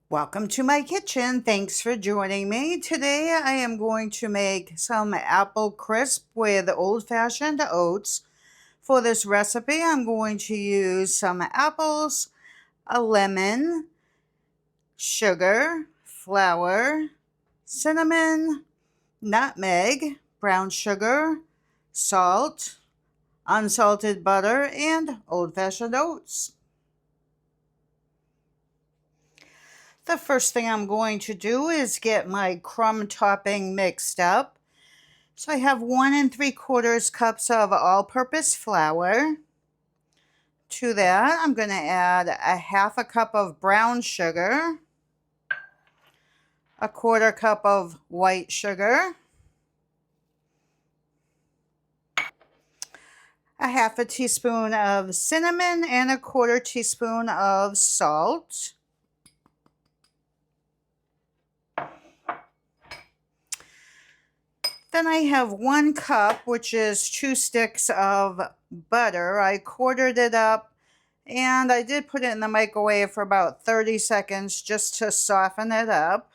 Welcome to my kitchen. Thanks for joining me. Today I am going to make some apple crisp with Old Fashioned Oats. For this recipe, I'm going to use some apples, a lemon, sugar, flour, cinnamon, nutmeg, brown sugar, salt, unsalted butter, and Old Fashioned Oats. The first thing I'm going to do is get my crumb topping mixed up. So I have 1 3/4 cups of all-purpose flour. To that, I'm going to add a 1/2 cup of brown sugar, a 1/4 cup of white sugar, a 1/2 teaspoon of cinnamon, and a 1/4 teaspoon of salt. Then I have 1 cup, which is 2 sticks of butter. I quartered it up and I did put it in the microwave for about 30 seconds just to soften it up.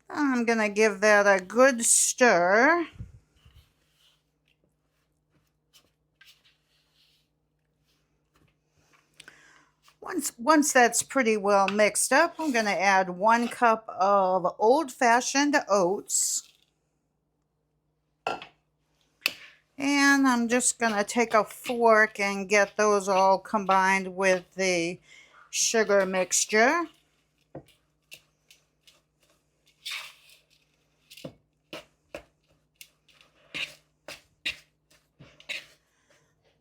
I'm going to give that a good stir. Once that's pretty well mixed up, I'm going to add 1 cup of Old Fashioned Oats. And I'm just going to take a fork and get those all combined with the sugar mixture.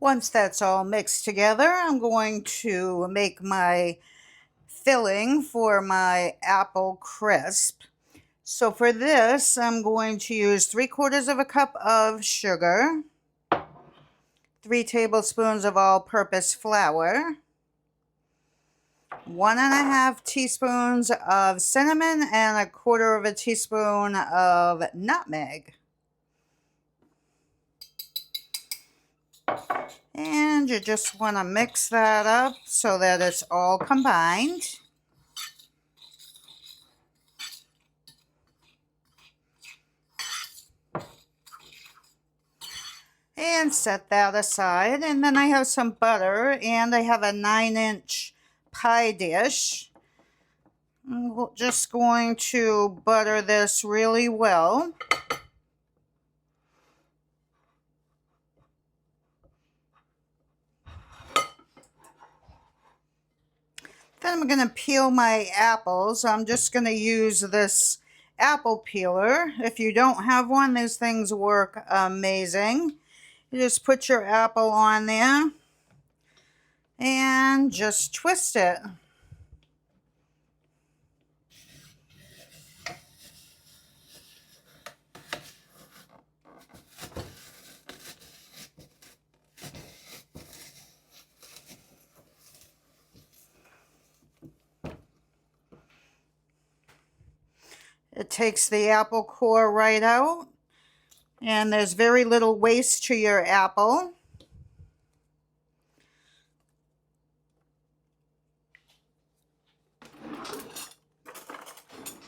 Once that's all mixed together, I'm going to make my filling for my apple crisp. So for this, I'm going to use 3/4 cup of sugar, 3 tablespoons of all-purpose flour, 1 1/2 teaspoons of cinnamon, and a 1/4 teaspoon of nutmeg. And you just want to mix that up so that it's all combined. And set that aside. And then I have some butter and I have a 9-inch pie dish. I'm just going to butter this really well. Then I'm going to peel my apples. I'm just going to use this apple peeler. If you don't have one, these things work amazing. You just put your apple on there and just twist it. It takes the apple core right out, and there's very little waste to your apple.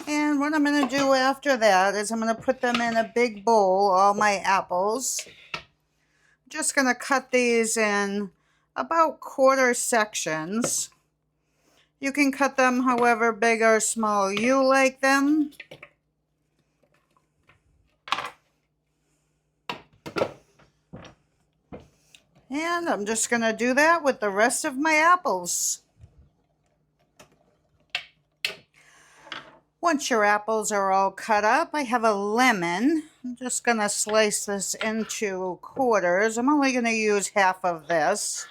And what I'm going to do after that is I'm going to put them in a big bowl, all my apples. I'm just going to cut these in about 1/4 sections. You can cut them however big or small you like them. And I'm just going to do that with the rest of my apples. Once your apples are all cut up, I have a lemon. I'm just going to slice this into quarters. I'm only going to use 1/2 of this.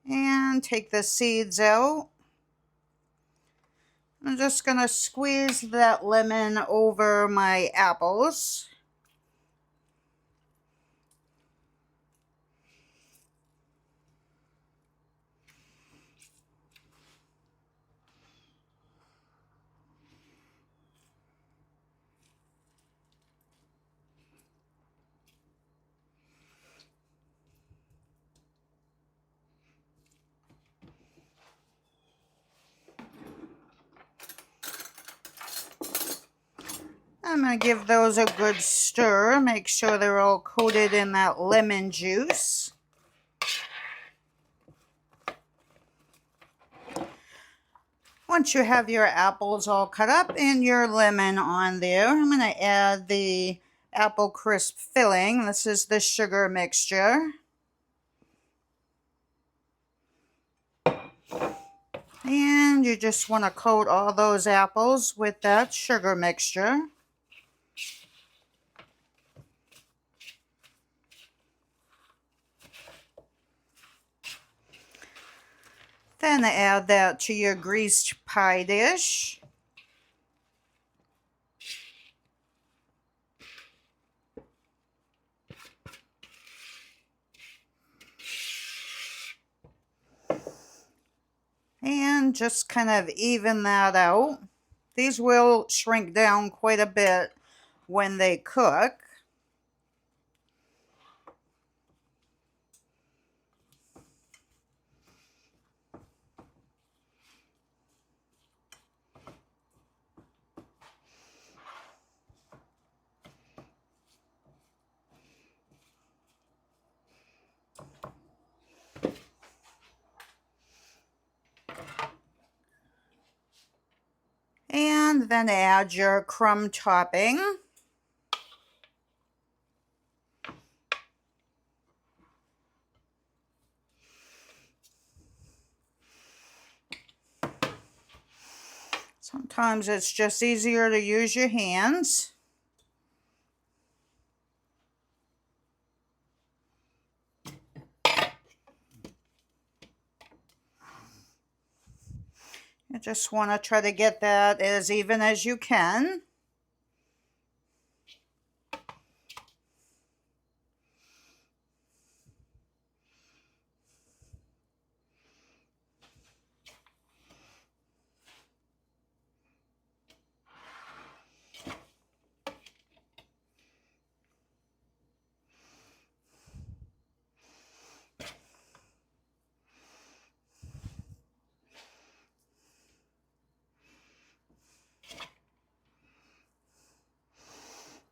And take the seeds out. I'm just going to squeeze that lemon over my apples. I'm going to give those a good stir. Make sure they're all coated in that lemon juice. Once you have your apples all cut up and your lemon on there, I'm going to add the apple crisp filling. This is the sugar mixture. And you just want to coat all those apples with that sugar mixture. Then add that to your greased pie dish. And just kind of even that out. These will shrink down quite a bit when they cook. And then add your crumb topping. Sometimes it's just easier to use your hands. You just want to try to get that as even as you can.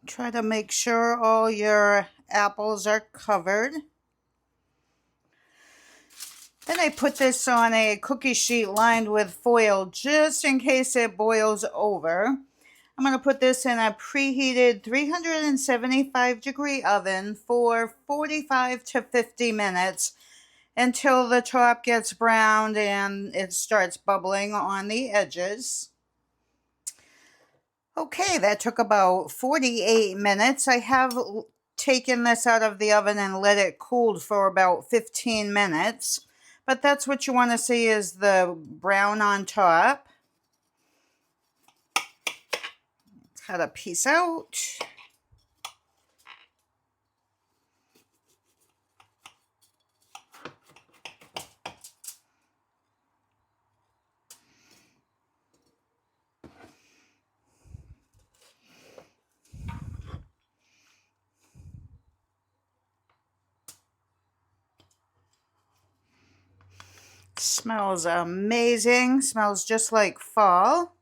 Try to make sure all your apples are covered. Then I put this on a cookie sheet lined with foil just in case it boils over. I'm going to put this in a preheated 375 degree oven for 45 to 50 minutes until the top gets browned and it starts bubbling on the edges. Okay, that took about 48 minutes. I have taken this out of the oven and let it cool for about 15 minutes. But that's what you want to see is the brown on top. Cut a piece out. Smells amazing. Smells just like fall.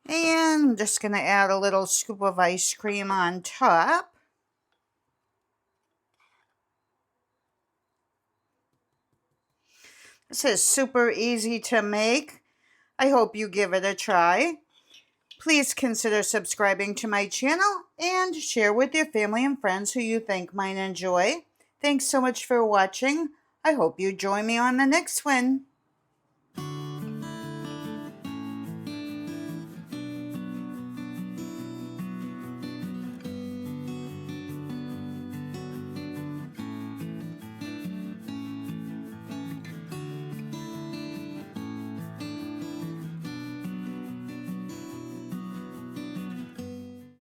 And I'm just going to add a little scoop of ice cream on top. This is super easy to make. I hope you give it a try. Please consider subscribing to my channel and share with your family and friends who you think might enjoy. Thanks so much for watching. I hope you join me on the next one.